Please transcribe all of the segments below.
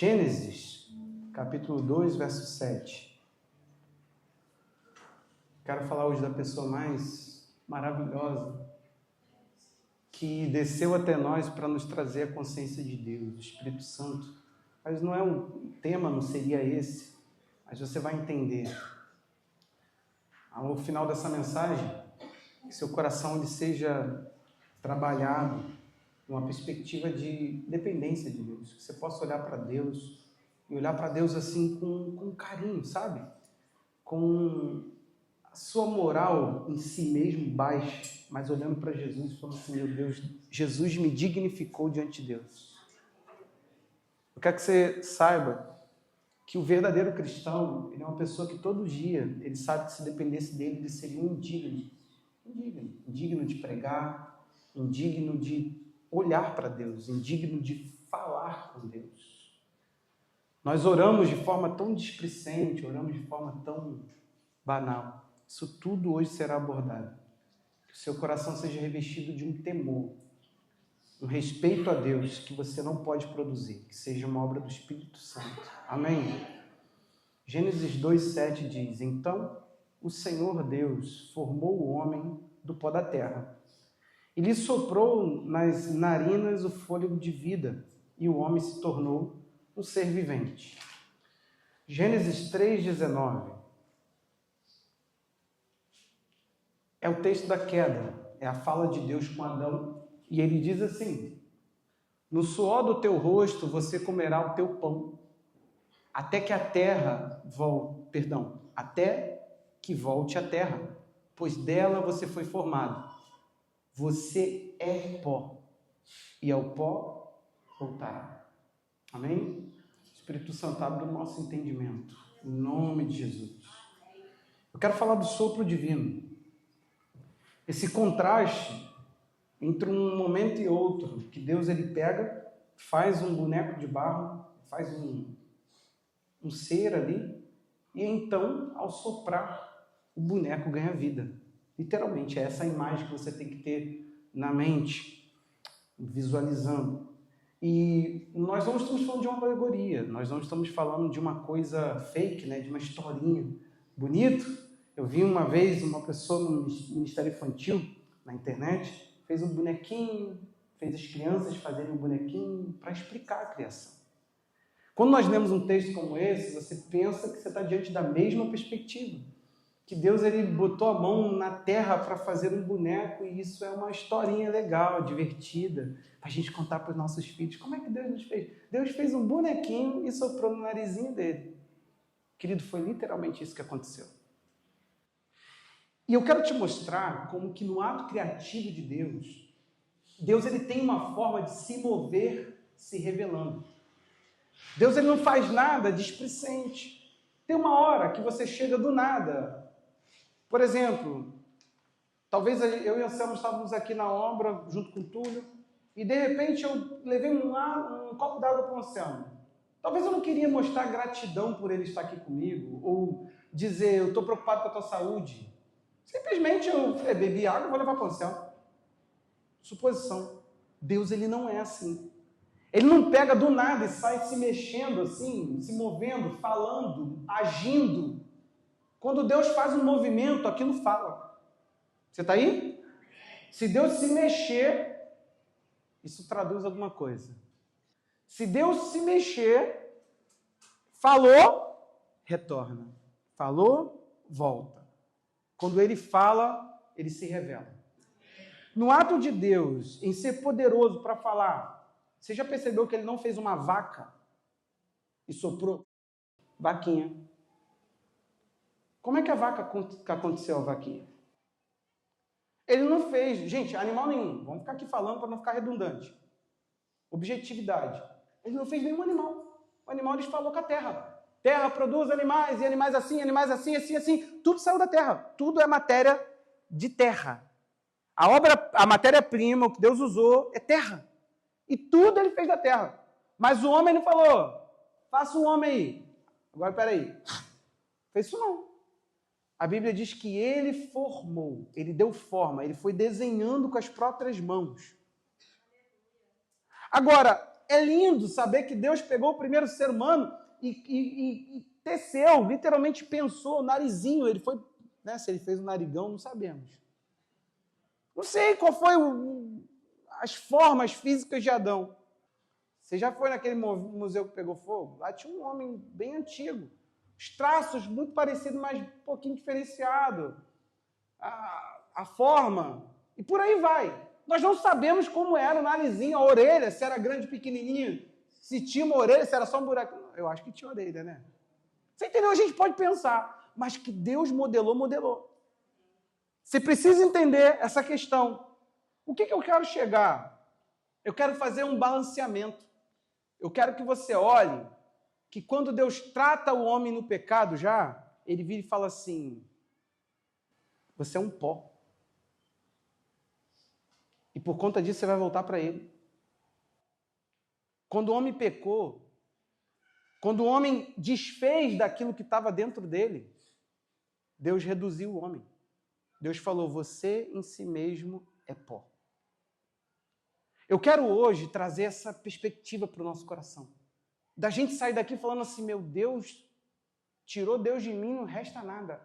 Gênesis, capítulo 2, verso 7. Quero falar hoje da pessoa mais maravilhosa que desceu até nós para nos trazer a consciência de Deus, o Espírito Santo. Mas não é um tema, não seria esse, mas você vai entender. Ao final dessa mensagem, que seu coração ele seja trabalhado numa perspectiva de dependência de Deus, que você possa olhar para Deus e olhar para Deus assim com carinho, sabe? Com a sua moral em si mesmo baixa, mas olhando para Jesus e falando assim: meu Deus, Jesus me dignificou diante de Deus. Eu quero que você saiba que o verdadeiro cristão, ele é uma pessoa que todo dia, ele sabe que se dependesse dele, ele seria um indigno de pregar, indigno de olhar para Deus, indigno de falar com Deus. Nós oramos de forma tão displicente, oramos de forma tão banal. Isso tudo hoje será abordado. Que o seu coração seja revestido de um temor, um respeito a Deus que você não pode produzir, que seja uma obra do Espírito Santo. Amém? Gênesis 2:7 diz: então o Senhor Deus formou o homem do pó da terra e lhe soprou nas narinas o fôlego de vida, e o homem se tornou um ser vivente. Gênesis 3:19 é o texto da queda, é a fala de Deus com Adão, e ele diz assim: no suor do teu rosto você comerá o teu pão, até que volte à terra, pois dela você foi formado. Você é pó, e ao pó voltará. Amém? Espírito Santo, abre o nosso entendimento, em nome de Jesus. Eu quero falar do sopro divino. Esse contraste entre um momento e outro, que Deus ele pega, faz um boneco de barro, faz um ser ali, e então, ao soprar, o boneco ganha vida. Literalmente, é essa imagem que você tem que ter na mente, visualizando. E nós não estamos falando de uma alegoria, nós não estamos falando de uma coisa fake, né, de uma historinha bonito. Eu vi uma vez uma pessoa no Ministério Infantil, na internet, fez um bonequinho, fez as crianças fazerem um bonequinho para explicar a criação. Quando nós lemos um texto como esse, você pensa que você está diante da mesma perspectiva. Que Deus ele botou a mão na terra para fazer um boneco, e isso é uma historinha legal, divertida, para a gente contar para os nossos filhos. Como é que Deus nos fez? Deus fez um bonequinho e soprou no narizinho dele. Querido, foi literalmente isso que aconteceu. E eu quero te mostrar como que no ato criativo de Deus ele tem uma forma de se mover se revelando. Deus ele não faz nada displicente. Tem uma hora que você chega do nada. Por exemplo, talvez eu e o Anselmo estávamos aqui na obra, junto com o Túlio, e de repente eu levei um copo d'água para o Anselmo. Talvez eu não queria mostrar gratidão por ele estar aqui comigo, ou dizer, eu estou preocupado com a tua saúde. Simplesmente eu bebi água e vou levar para o Anselmo. Suposição. Deus ele não é assim. Ele não pega do nada e sai se mexendo assim, se movendo, falando, agindo. Quando Deus faz um movimento, aquilo fala. Você está aí? Se Deus se mexer, isso traduz alguma coisa. Se Deus se mexer, falou, retorna. Falou, volta. Quando Ele fala, Ele se revela. No ato de Deus, em ser poderoso para falar, você já percebeu que Ele não fez uma vaca e soprou? Vaquinha. Como é que a vaca aconteceu, a vaquinha? Ele não fez, gente, animal nenhum. Vamos ficar aqui falando para não ficar redundante. Objetividade. Ele não fez nenhum animal. O animal ele falou com a terra. Terra produz animais, e animais assim, assim, assim. Tudo saiu da terra. Tudo é matéria de terra. A matéria-prima, o que Deus usou, é terra. E tudo ele fez da terra. Mas o homem ele falou, faça um homem aí. Agora, peraí. Fez isso não. A Bíblia diz que ele formou, ele deu forma, ele foi desenhando com as próprias mãos. Agora, É lindo saber que Deus pegou o primeiro ser humano e teceu, literalmente pensou, o narizinho, ele foi, né, se ele fez um narigão, não sabemos. Não sei qual foi as formas físicas de Adão. Você já foi naquele museu que pegou fogo? Lá tinha um homem bem antigo. Os traços muito parecidos, mas um pouquinho diferenciado. A forma. E por aí vai. Nós não sabemos como era o narizinho, a orelha, se era grande, pequenininho, se tinha uma orelha, se era só um buraco. Eu acho que tinha orelha, né? Você entendeu? A gente pode pensar. Mas que Deus modelou, modelou. Você precisa entender essa questão. O que eu quero chegar? Eu quero fazer um balanceamento. Eu quero que você olhe que quando Deus trata o homem no pecado já, ele vira e fala assim, você é um pó. E por conta disso você vai voltar para ele. Quando o homem pecou, quando o homem desfez daquilo que estava dentro dele, Deus reduziu o homem. Deus falou, você em si mesmo é pó. Eu quero hoje trazer essa perspectiva para o nosso coração. Da gente sair daqui falando assim, meu Deus, tirou Deus de mim, não resta nada.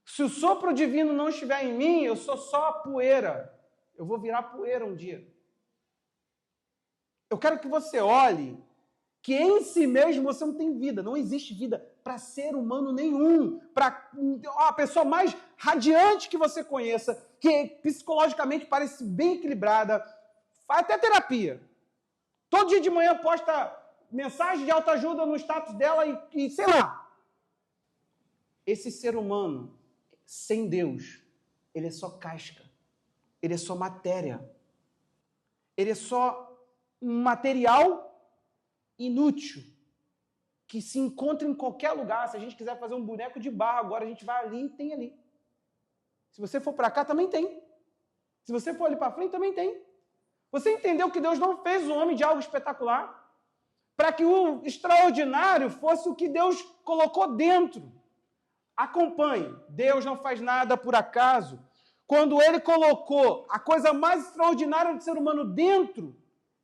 Se o sopro divino não estiver em mim, eu sou só poeira. Eu vou virar poeira um dia. Eu quero que você olhe que em si mesmo você não tem vida. Não existe vida para ser humano nenhum. Para a pessoa mais radiante que você conheça, que psicologicamente parece bem equilibrada, faz até terapia. Todo dia de manhã posta mensagem de autoajuda no status dela e sei lá. Esse ser humano, sem Deus, ele é só casca. Ele é só matéria. Ele é só um material inútil que se encontra em qualquer lugar. Se a gente quiser fazer um boneco de barro, agora a gente vai ali e tem ali. Se você for para cá, também tem. Se você for ali para frente, também tem. Você entendeu que Deus não fez o homem de algo espetacular? Para que o extraordinário fosse o que Deus colocou dentro. Acompanhe. Deus não faz nada por acaso. Quando ele colocou a coisa mais extraordinária do ser humano dentro,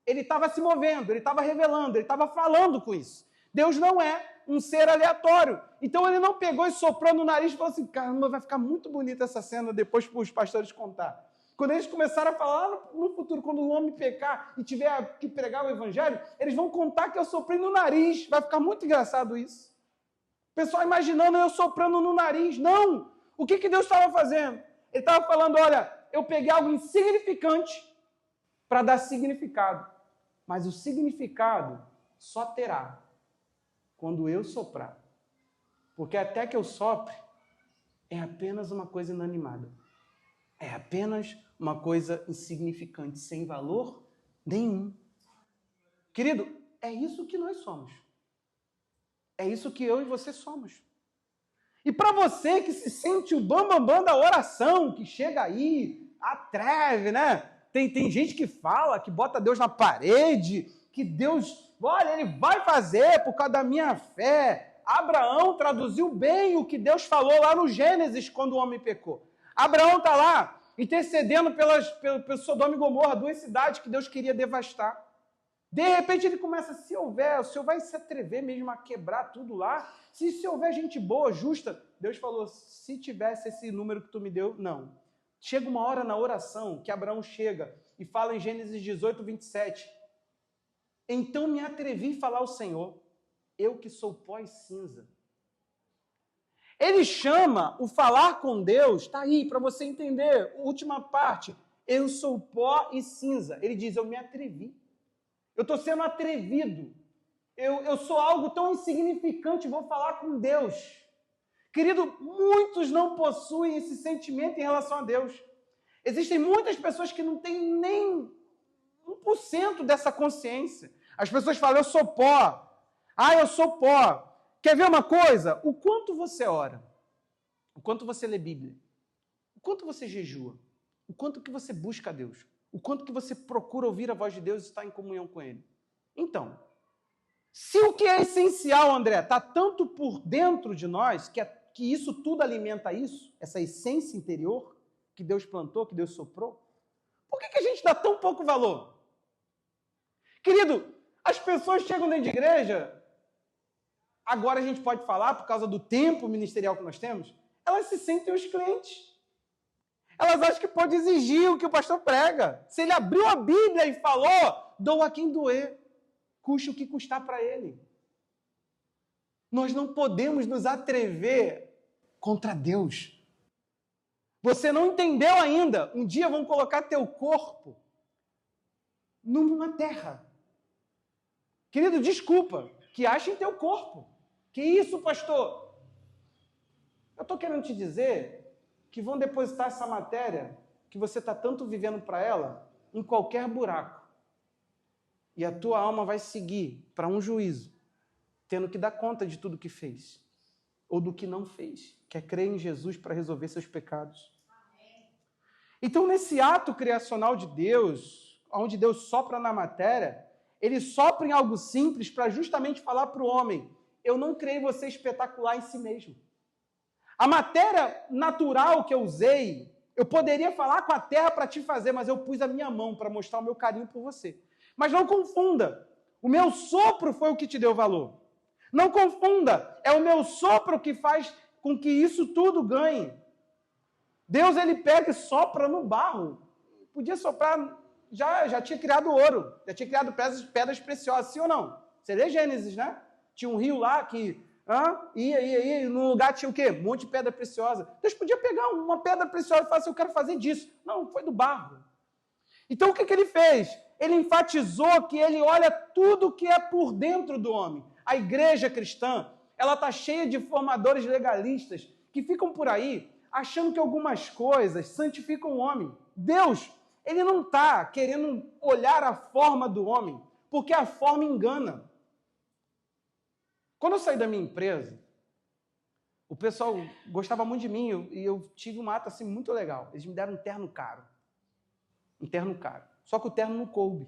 ele estava se movendo, ele estava revelando, ele estava falando com isso. Deus não é um ser aleatório. Então ele não pegou e soprou no nariz e falou assim, caramba, vai ficar muito bonita essa cena depois para os pastores contar. Quando eles começaram a falar no futuro, quando o homem pecar e tiver que pregar o evangelho, eles vão contar que eu soprei no nariz. Vai ficar muito engraçado isso. O pessoal imaginando eu soprando no nariz. Não! O que Deus estava fazendo? Ele estava falando, olha, eu peguei algo insignificante para dar significado. Mas o significado só terá quando eu soprar. Porque até que eu sopre, é apenas uma coisa inanimada. É apenas uma coisa insignificante, sem valor nenhum. Querido, é isso que nós somos. É isso que eu e você somos. E para você que se sente o bambambam da oração, que chega aí, atreve, né? Tem gente que fala, que bota Deus na parede, que Deus, olha, ele vai fazer por causa da minha fé. Abraão traduziu bem o que Deus falou lá no Gênesis, quando o homem pecou. Abraão está lá, intercedendo pelo Sodoma e Gomorra, duas cidades que Deus queria devastar. De repente ele começa, se houver, o Senhor vai se atrever mesmo a quebrar tudo lá? Se houver gente boa, justa, Deus falou, se tivesse esse número que tu me deu, não. Chega uma hora na oração que Abraão chega e fala em Gênesis 18, 27. Então me atrevi a falar ao Senhor, eu que sou pó e cinza. Ele chama o falar com Deus, está aí para você entender, última parte, eu sou pó e cinza. Ele diz, eu me atrevi. Eu estou sendo atrevido. Eu sou algo tão insignificante, vou falar com Deus. Querido, muitos não possuem esse sentimento em relação a Deus. Existem muitas pessoas que não têm nem 1% dessa consciência. As pessoas falam, eu sou pó. Ah, eu sou pó. Quer ver uma coisa? O quanto você ora? O quanto você lê Bíblia? O quanto você jejua? O quanto que você busca a Deus? O quanto que você procura ouvir a voz de Deus e estar em comunhão com Ele? Então, se o que é essencial, André, está tanto por dentro de nós, que isso tudo alimenta isso, essa essência interior que Deus plantou, que Deus soprou, por que a gente dá tão pouco valor? Querido, as pessoas chegam dentro de igreja, agora a gente pode falar, por causa do tempo ministerial que nós temos, elas se sentem os clientes. Elas acham que pode exigir o que o pastor prega. Se ele abriu a Bíblia e falou, doa quem doer, custe o que custar para ele. Nós não podemos nos atrever contra Deus. Você não entendeu ainda? Um dia vão colocar teu corpo numa terra. Querido, desculpa, que achem teu corpo. Que isso, pastor? Eu estou querendo te dizer que vão depositar essa matéria, que você está tanto vivendo para ela, em qualquer buraco. E a tua alma vai seguir para um juízo, tendo que dar conta de tudo que fez, ou do que não fez, que é crer em Jesus para resolver seus pecados. Então, nesse ato criacional de Deus, onde Deus sopra na matéria, ele sopra em algo simples para justamente falar para o homem, eu não criei você espetacular em si mesmo. A matéria natural que eu usei, eu poderia falar com a terra para te fazer, mas eu pus a minha mão para mostrar o meu carinho por você. Mas não confunda, o meu sopro foi o que te deu valor. Não confunda, é o meu sopro que faz com que isso tudo ganhe. Deus, ele pega e sopra no barro. Podia soprar, já tinha criado ouro, já tinha criado pedras preciosas, sim ou não? Você lê Gênesis, né? Tinha um rio lá que ia, no lugar tinha o quê? Um monte de pedra preciosa. Deus podia pegar uma pedra preciosa e falar assim, eu quero fazer disso. Não, foi do barro. Então o que ele fez? Ele enfatizou que ele olha tudo que é por dentro do homem. A igreja cristã, ela está cheia de formadores legalistas que ficam por aí achando que algumas coisas santificam o homem. Deus, ele não está querendo olhar a forma do homem, porque a forma engana. Quando eu saí da minha empresa, o pessoal gostava muito de mim e eu tive um ato assim muito legal. Eles me deram um terno caro. Um terno caro. Só que o terno não coube.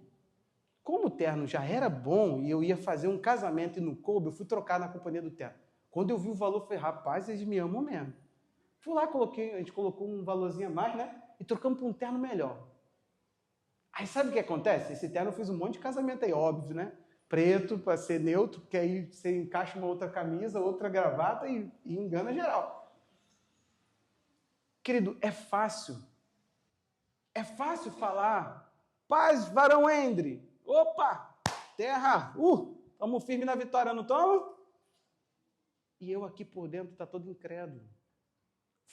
Como o terno já era bom e eu ia fazer um casamento e não coube, eu fui trocar na companhia do terno. Quando eu vi o valor, eu falei, rapaz, eles me amam mesmo. Fui lá, a gente colocou um valorzinho a mais, né? E trocamos por um terno melhor. Aí sabe o que acontece? Esse terno eu fiz um monte de casamento aí, óbvio, né? Preto, para ser neutro, porque aí você encaixa uma outra camisa, outra gravata e engana geral. Querido, é fácil. É fácil falar, paz, varão Endre. Opa, terra, estamos firmes na vitória, não estamos? E eu aqui por dentro está todo incrédulo.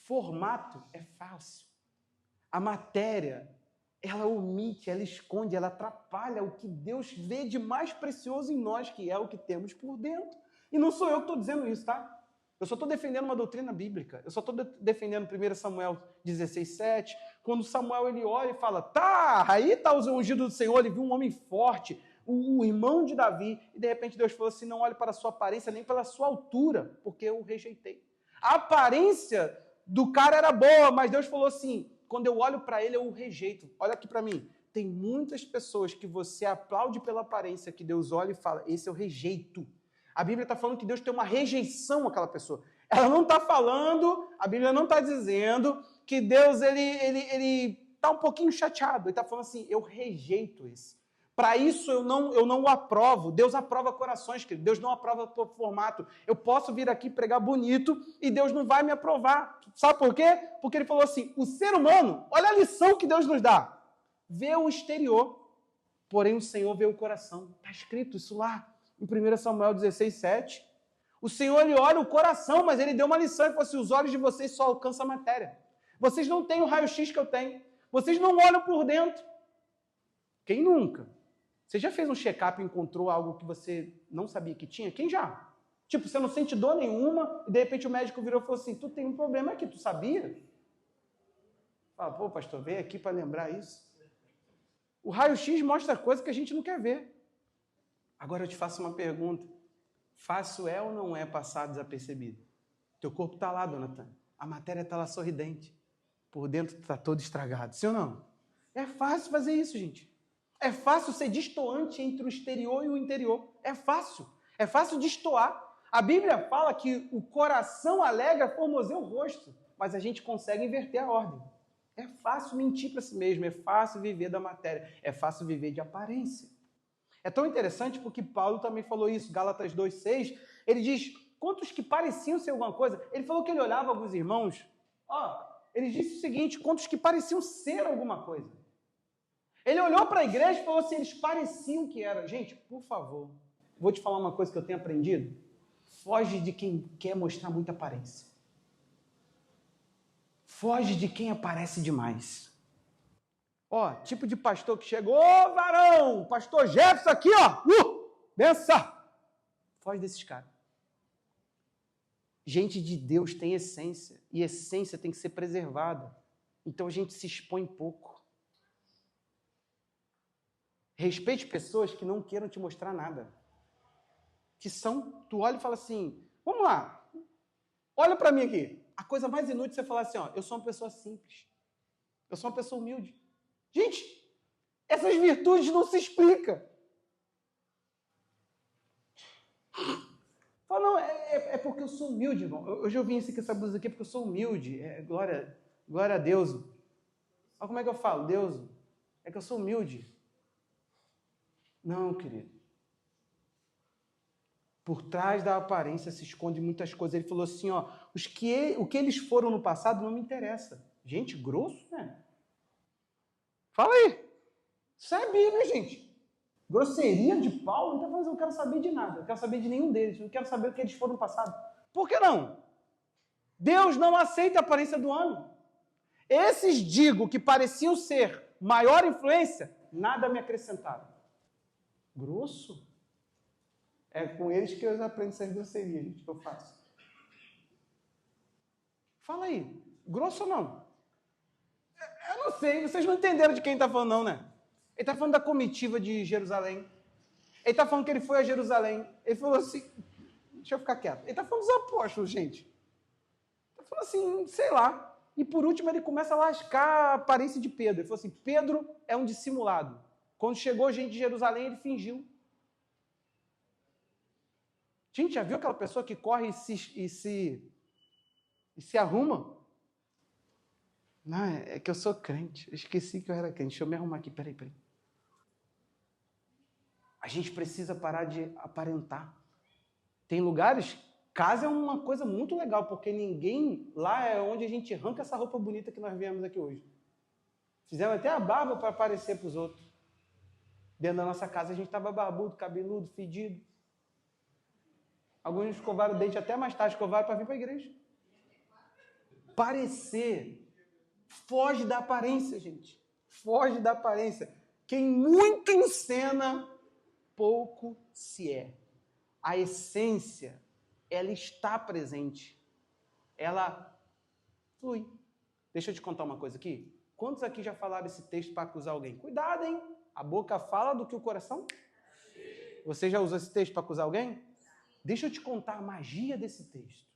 Formato é fácil. A matéria, ela omite, ela esconde, ela atrapalha o que Deus vê de mais precioso em nós, que é o que temos por dentro. E não sou eu que estou dizendo isso, tá? Eu só estou defendendo uma doutrina bíblica. Eu só estou defendendo 1 Samuel 16:7, quando Samuel ele olha e fala, aí está o ungido do Senhor, ele viu um homem forte, o irmão de Davi, e de repente Deus falou assim, não olhe para a sua aparência, nem pela sua altura, porque eu o rejeitei. A aparência do cara era boa, mas Deus falou assim, quando eu olho para ele, eu o rejeito. Olha aqui para mim, tem muitas pessoas que você aplaude pela aparência, que Deus olha e fala, esse eu rejeito. A Bíblia está falando que Deus tem uma rejeição àquela pessoa. Ela não está falando, a Bíblia não está dizendo que Deus ele está um pouquinho chateado. Ele está falando assim, eu rejeito esse. Para isso eu não o aprovo. Deus aprova corações, querido. Deus não aprova por formato. Eu posso vir aqui pregar bonito e Deus não vai me aprovar. Sabe por quê? Porque ele falou assim, o ser humano, olha a lição que Deus nos dá. Vê o exterior, porém o Senhor vê o coração. Está escrito isso lá. Em 1 Samuel 16:7, o Senhor ele olha o coração, mas ele deu uma lição e falou assim, os olhos de vocês só alcançam a matéria. Vocês não têm o raio-x que eu tenho. Vocês não olham por dentro. Quem nunca? Você já fez um check-up e encontrou algo que você não sabia que tinha? Quem já? Tipo, você não sente dor nenhuma e de repente o médico virou e falou assim, tu tem um problema aqui, tu sabia? Fala, pô, pastor, veio aqui para lembrar isso. O raio-x mostra coisa que a gente não quer ver. Agora eu te faço uma pergunta. Fácil é ou não é passar desapercebido? Teu corpo está lá, dona Tânia. A matéria está lá sorridente. Por dentro está todo estragado. Sim ou não? É fácil fazer isso, gente. É fácil ser destoante entre o exterior e o interior. É fácil. É fácil destoar. A Bíblia fala que o coração alegra, formoseia o rosto. Mas a gente consegue inverter a ordem. É fácil mentir para si mesmo. É fácil viver da matéria. É fácil viver de aparência. É tão interessante porque Paulo também falou isso, Gálatas 2,6, ele diz, quantos que pareciam ser alguma coisa, ele falou que ele olhava alguns irmãos, ele disse o seguinte, quantos que pareciam ser alguma coisa. Ele olhou para a igreja e falou assim, eles pareciam que eram. Gente, por favor, vou te falar uma coisa que eu tenho aprendido, foge de quem quer mostrar muita aparência. Foge de quem aparece demais. Tipo de pastor que chega, ô varão, pastor Jefferson aqui, benção. Foge desses caras. Gente de Deus tem essência, e essência tem que ser preservada. Então a gente se expõe pouco. Respeite pessoas que não queiram te mostrar nada. Tu olha e fala assim, vamos lá, olha para mim aqui. A coisa mais inútil é você falar assim, eu sou uma pessoa simples. Eu sou uma pessoa humilde. Gente, essas virtudes não se explicam. Fala, não, é porque eu sou humilde, irmão. Hoje eu vim com essa blusa aqui porque eu sou humilde. Glória a Deus. Olha como é que eu falo, Deus, é que eu sou humilde. Não, querido. Por trás da aparência se esconde muitas coisas. Ele falou assim, o que eles foram no passado não me interessa. Gente, grosso, né? Fala aí. Isso é Bíblia, gente. Grosseria de Paulo, então eu não quero saber de nada. Eu não quero saber de nenhum deles. Eu não quero saber o que eles foram no passado. Por que não? Deus não aceita a aparência do homem. Esses, digo, que pareciam ser maior influência, nada me acrescentaram. Grosso? É com eles que eu aprendo essas grosserias, gente, que eu faço. Fala aí, grosso ou não? Eu não sei, vocês não entenderam de quem está falando não, né? Ele está falando da comitiva de Jerusalém. Ele está falando que ele foi a Jerusalém. Ele falou assim, deixa eu ficar quieto. Ele está falando dos apóstolos, gente. Ele está falando assim, sei lá. E por último ele começa a lascar a aparência de Pedro. Ele falou assim, Pedro é um dissimulado. Quando chegou gente de Jerusalém, ele fingiu. Gente, já viu aquela pessoa que corre e se arruma? Não, é que eu sou crente. Eu esqueci que eu era crente. Deixa eu me arrumar aqui. Peraí. A gente precisa parar de aparentar. Tem lugares, casa é uma coisa muito legal, porque ninguém lá é onde a gente arranca essa roupa bonita que nós viemos aqui hoje. Fizemos até a barba para aparecer para os outros. Dentro da nossa casa a gente estava barbudo, cabeludo, fedido. Alguns escovaram o dente até mais tarde, escovaram para vir para a igreja. Parecer. Foge da aparência, gente. Foge da aparência. Quem muito encena, pouco se é. A essência, ela está presente. Ela flui. Deixa eu te contar uma coisa aqui. Quantos aqui já falaram esse texto para acusar alguém? Cuidado, hein? A boca fala do que o coração? Você já usou esse texto para acusar alguém? Deixa eu te contar a magia desse texto.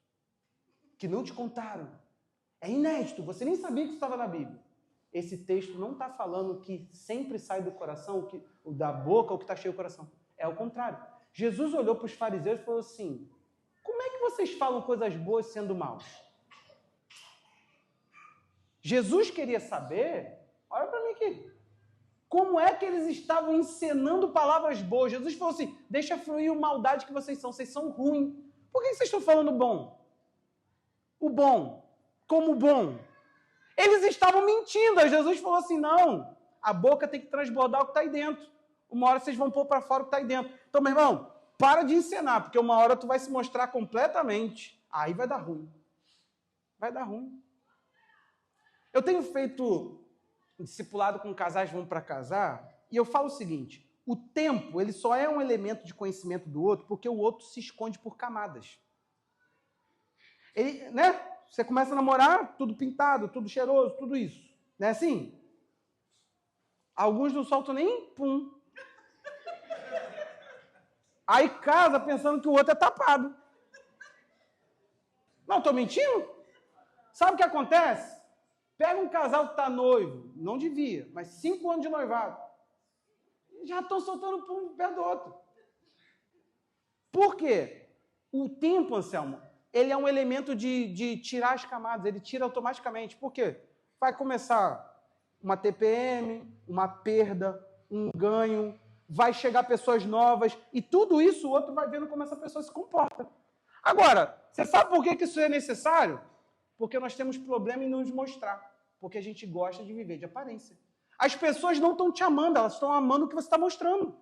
Que não te contaram. É inédito, você nem sabia que isso estava na Bíblia. Esse texto não está falando que sempre sai do coração, da boca, o que está cheio do coração. É o contrário. Jesus olhou para os fariseus e falou assim, como é que vocês falam coisas boas sendo maus? Jesus queria saber, olha para mim aqui, como é que eles estavam encenando palavras boas. Jesus falou assim, deixa fluir a maldade que vocês são ruins. Por que vocês estão falando bom? O bom. Como bom. Eles estavam mentindo. Aí Jesus falou assim, não, a boca tem que transbordar o que está aí dentro. Uma hora vocês vão pôr para fora o que está aí dentro. Então, meu irmão, para de encenar, porque uma hora tu vai se mostrar completamente. Aí vai dar ruim. Vai dar ruim. Eu tenho feito discipulado com casais vão para casar, e eu falo o seguinte, o tempo, ele só é um elemento de conhecimento do outro porque o outro se esconde por camadas. Ele, né? Você começa a namorar, tudo pintado, tudo cheiroso, tudo isso. Não é assim? Alguns não soltam nem pum. Aí casa pensando que o outro é tapado. Não, estou mentindo? Sabe o que acontece? Pega um casal que está noivo, não devia, mas 5 anos de noivado. Já estão soltando pum perto do outro. Por quê? O tempo, Anselmo, ele é um elemento de tirar as camadas, ele tira automaticamente. Por quê? Vai começar uma TPM, uma perda, um ganho, vai chegar pessoas novas, e tudo isso o outro vai vendo como essa pessoa se comporta. Agora, você sabe por que isso é necessário? Porque nós temos problema em nos mostrar, porque a gente gosta de viver de aparência. As pessoas não estão te amando, elas estão amando o que você está mostrando.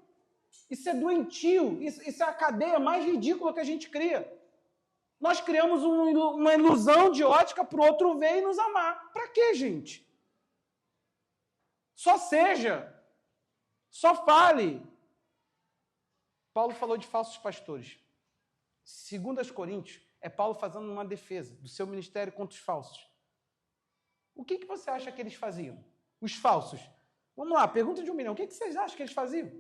Isso é doentio, isso é a cadeia mais ridícula que a gente cria. Nós criamos uma ilusão de ótica para o outro ver e nos amar. Para quê, gente? Só seja. Só fale. Paulo falou de falsos pastores. 2 Coríntios, é Paulo fazendo uma defesa do seu ministério contra os falsos. O que você acha que eles faziam? Os falsos. Vamos lá, pergunta de 1 milhão. O que vocês acham que eles faziam?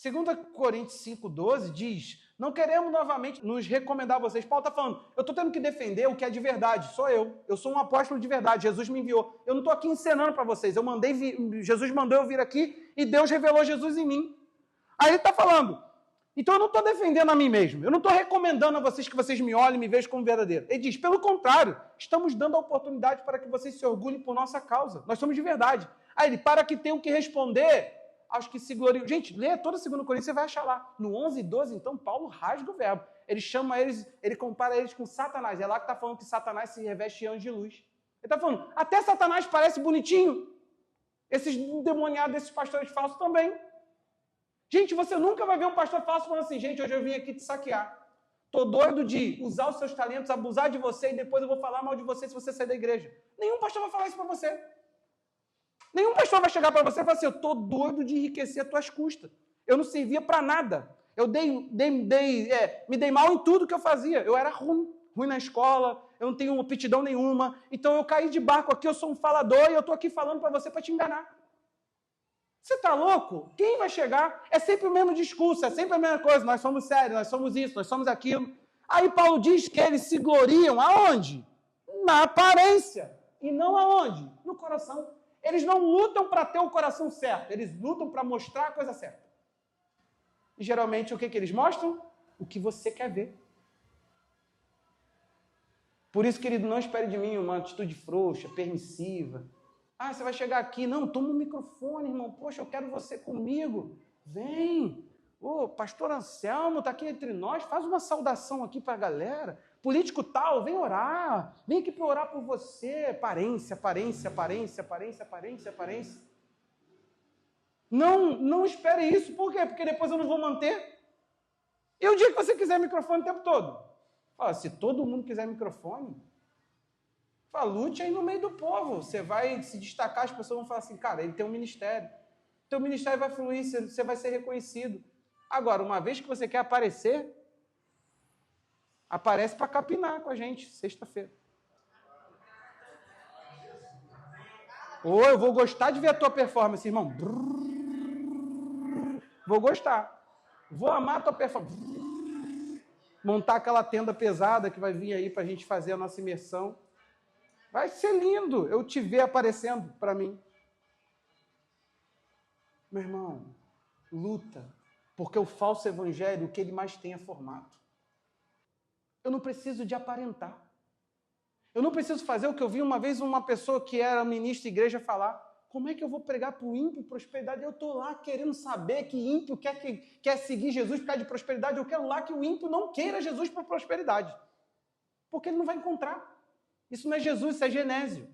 2 Coríntios 5,12 diz: não queremos novamente nos recomendar a vocês. Paulo está falando, eu estou tendo que defender o que é de verdade, sou eu. Eu sou um apóstolo de verdade, Jesus me enviou. Eu não estou aqui encenando para vocês, Jesus mandou eu vir aqui e Deus revelou Jesus em mim. Aí ele está falando, então eu não estou defendendo a mim mesmo, eu não estou recomendando a vocês que vocês me olhem e me vejam como verdadeiro. Ele diz, pelo contrário, estamos dando a oportunidade para que vocês se orgulhem por nossa causa. Nós somos de verdade. Aí ele, para que tenham que responder aos que se gloriam. Gente, lê toda 2 Coríntios, você vai achar lá. No 11 e 12, então, Paulo rasga o verbo. Ele chama eles, ele compara eles com Satanás. É lá que está falando que Satanás se reveste de anjo de luz. Ele está falando, até Satanás parece bonitinho. Esses demoniados, esses pastores falsos também. Gente, você nunca vai ver um pastor falso falando assim, gente, hoje eu vim aqui te saquear. Estou doido de usar os seus talentos, abusar de você e depois eu vou falar mal de você se você sair da igreja. Nenhum pastor vai falar isso para você. Nenhum pastor vai chegar para você e falar assim, eu estou doido de enriquecer as tuas custas. Eu não servia para nada. Eu me dei mal em tudo que eu fazia. Eu era ruim na escola, eu não tenho aptidão nenhuma. Então eu caí de barco aqui, eu sou um falador e eu estou aqui falando para você para te enganar. Você está louco? Quem vai chegar? É sempre o mesmo discurso, é sempre a mesma coisa. Nós somos sérios, nós somos isso, nós somos aquilo. Aí Paulo diz que eles se gloriam aonde? Na aparência. E não aonde? No coração. Eles não lutam para ter o coração certo, eles lutam para mostrar a coisa certa. E geralmente o que eles mostram? O que você quer ver. Por isso, querido, não espere de mim uma atitude frouxa, permissiva. Ah, você vai chegar aqui. Não, toma o microfone, irmão. Poxa, eu quero você comigo. Vem. Ô, pastor Anselmo está aqui entre nós. Faz uma saudação aqui para a galera. Político tal, vem orar. Vem aqui para orar por você. Aparência. Não espere isso. Por quê? Porque depois eu não vou manter. E o dia que você quiser microfone o tempo todo? Fala, se todo mundo quiser microfone, lute aí no meio do povo. Você vai se destacar, as pessoas vão falar assim, cara, ele tem um ministério. Teu ministério vai fluir, você vai ser reconhecido. Agora, uma vez que você quer aparecer, aparece para capinar com a gente, sexta-feira. Ou eu vou gostar de ver a tua performance, irmão. Vou gostar. Vou amar a tua performance. Montar aquela tenda pesada que vai vir aí para a gente fazer a nossa imersão. Vai ser lindo eu te ver aparecendo para mim. Meu irmão, luta, porque o falso evangelho, o que ele mais tem é formato. Eu não preciso de aparentar. Eu não preciso fazer o que eu vi uma vez uma pessoa que era ministro de igreja falar. Como é que eu vou pregar para o ímpio prosperidade? Eu estou lá querendo saber que ímpio quer seguir Jesus por causa de prosperidade. Eu quero lá que o ímpio não queira Jesus por prosperidade. Porque ele não vai encontrar. Isso não é Jesus, isso é Genésio.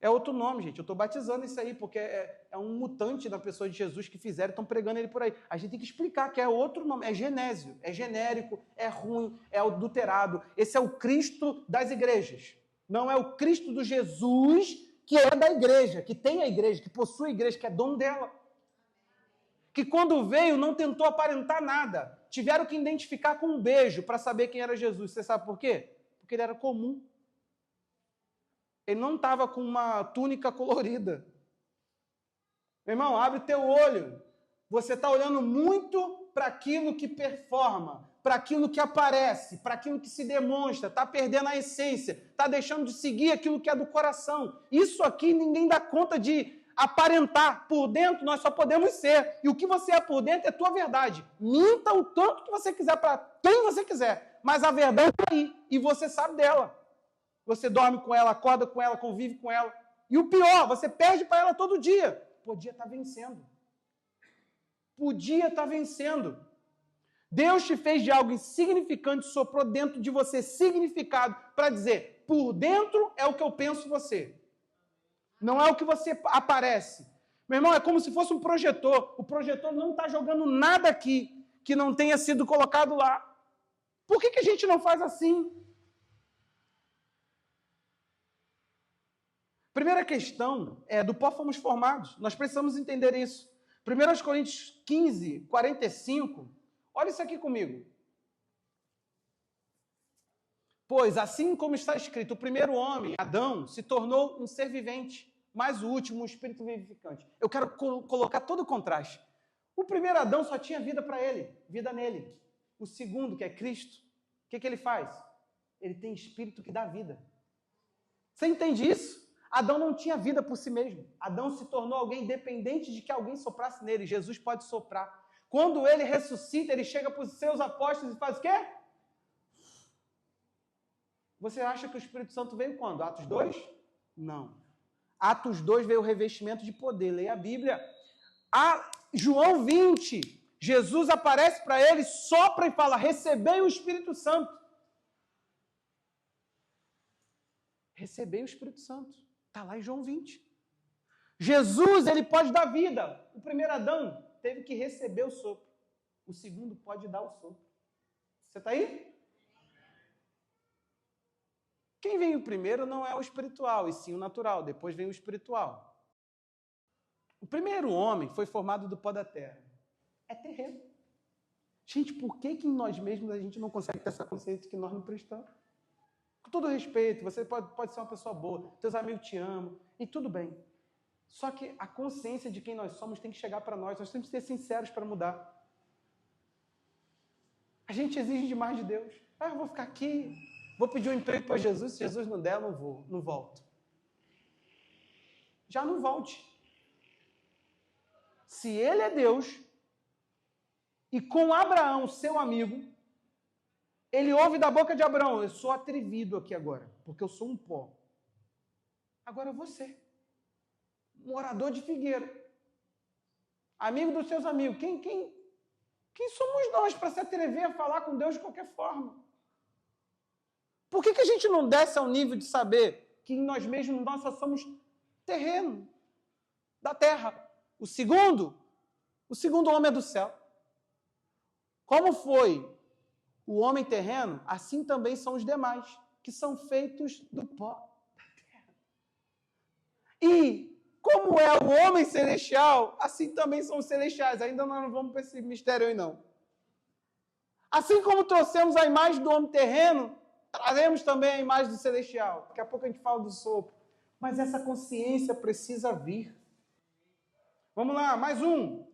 É outro nome, gente. Eu estou batizando isso aí, porque é um mutante da pessoa de Jesus que fizeram, estão pregando ele por aí. A gente tem que explicar que é outro nome, é Genésio, é genérico, é ruim, é adulterado. Esse é o Cristo das igrejas. Não é o Cristo do Jesus que é da igreja, que tem a igreja, que possui a igreja, que é dono dela. Que quando veio não tentou aparentar nada. Tiveram que identificar com um beijo para saber quem era Jesus. Você sabe por quê? Porque ele era comum. Ele não estava com uma túnica colorida. Meu irmão, abre teu olho. Você está olhando muito para aquilo que performa, para aquilo que aparece, para aquilo que se demonstra, está perdendo a essência, está deixando de seguir aquilo que é do coração. Isso aqui ninguém dá conta de aparentar. Por dentro nós só podemos ser. E o que você é por dentro é tua verdade. Minta o tanto que você quiser para quem você quiser. Mas a verdade está aí. E você sabe dela. Você dorme com ela, acorda com ela, convive com ela. E o pior, você perde para ela todo dia. Podia estar vencendo. podia estar vencendo. Deus te fez de algo insignificante, soprou dentro de você significado para dizer, por dentro é o que eu penso você. Não é o que você aparece. Meu irmão, é como se fosse um projetor. O projetor não está jogando nada aqui que não tenha sido colocado lá. Por que a gente não faz assim? Primeira questão é do pó fomos formados. Nós precisamos entender isso. 1 Coríntios 15, 45. Olha isso aqui comigo. Pois, assim como está escrito, o primeiro homem, Adão, se tornou um ser vivente, mas o último, um espírito vivificante. Eu quero colocar todo o contraste. O primeiro Adão só tinha vida para ele, vida nele. O segundo, que é Cristo, o que ele faz? Ele tem espírito que dá vida. Você entende isso? Adão não tinha vida por si mesmo. Adão se tornou alguém dependente de que alguém soprasse nele. Jesus pode soprar. Quando ele ressuscita, ele chega para os seus apóstolos e faz o quê? Você acha que o Espírito Santo veio quando? Atos 2? Não. Atos 2 veio o revestimento de poder. Leia a Bíblia. João 20, Jesus aparece para ele, sopra e fala, recebei o Espírito Santo. Recebei o Espírito Santo. Está lá em João 20. Jesus, ele pode dar vida. O primeiro Adão teve que receber o sopro. O segundo pode dar o sopro. Você está aí? Quem vem o primeiro não é o espiritual, e sim o natural. Depois vem o espiritual. O primeiro homem foi formado do pó da terra. É terreno. Gente, por que em nós mesmos a gente não consegue ter essa consciência de que nós não prestamos? Com todo respeito, você pode ser uma pessoa boa, teus amigos te amam, e tudo bem. Só que a consciência de quem nós somos tem que chegar para nós temos que ser sinceros para mudar. A gente exige demais de Deus. Eu vou ficar aqui, vou pedir um emprego para Jesus, se Jesus não der, eu não vou, não volto. Já não volte. Se ele é Deus, e com Abraão, seu amigo, ele ouve da boca de Abraão, eu sou atrevido aqui agora, porque eu sou um pó. Agora você, morador de Figueira, amigo dos seus amigos, quem somos nós para se atrever a falar com Deus de qualquer forma? Por que a gente não desce ao nível de saber que em nós mesmos nós só somos terreno da terra? O segundo homem é do céu. Como foi o homem terreno, assim também são os demais, que são feitos do pó da terra. E, como é o homem celestial, assim também são os celestiais. Ainda nós não vamos para esse mistério aí, não. Assim como trouxemos a imagem do homem terreno, trazemos também a imagem do celestial. Daqui a pouco a gente fala do sopro. Mas essa consciência precisa vir. Vamos lá, mais um.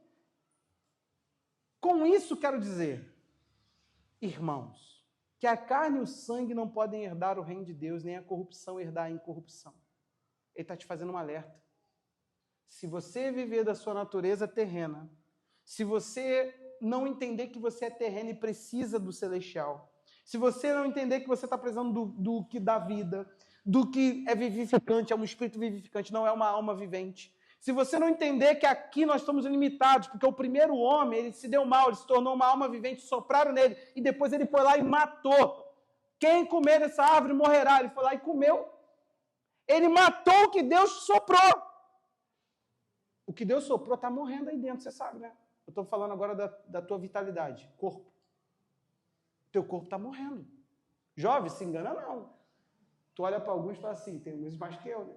Com isso quero dizer, irmãos, que a carne e o sangue não podem herdar o reino de Deus, nem a corrupção herdar a incorrupção. Ele está te fazendo um alerta. Se você viver da sua natureza terrena, se você não entender que você é terreno e precisa do celestial, se você não entender que você está precisando do que dá vida, do que é vivificante, é um espírito vivificante, não é uma alma vivente, se você não entender que aqui nós estamos limitados, porque o primeiro homem, ele se deu mal, ele se tornou uma alma vivente, sopraram nele, e depois ele foi lá e matou. Quem comer dessa árvore morrerá. Ele foi lá e comeu. Ele matou o que Deus soprou. O que Deus soprou está morrendo aí dentro, você sabe, né? Eu estou falando agora da tua vitalidade, corpo. Teu corpo está morrendo. Jovem, se engana não. Tu olha para alguns e fala assim, tem uns mais que eu, né?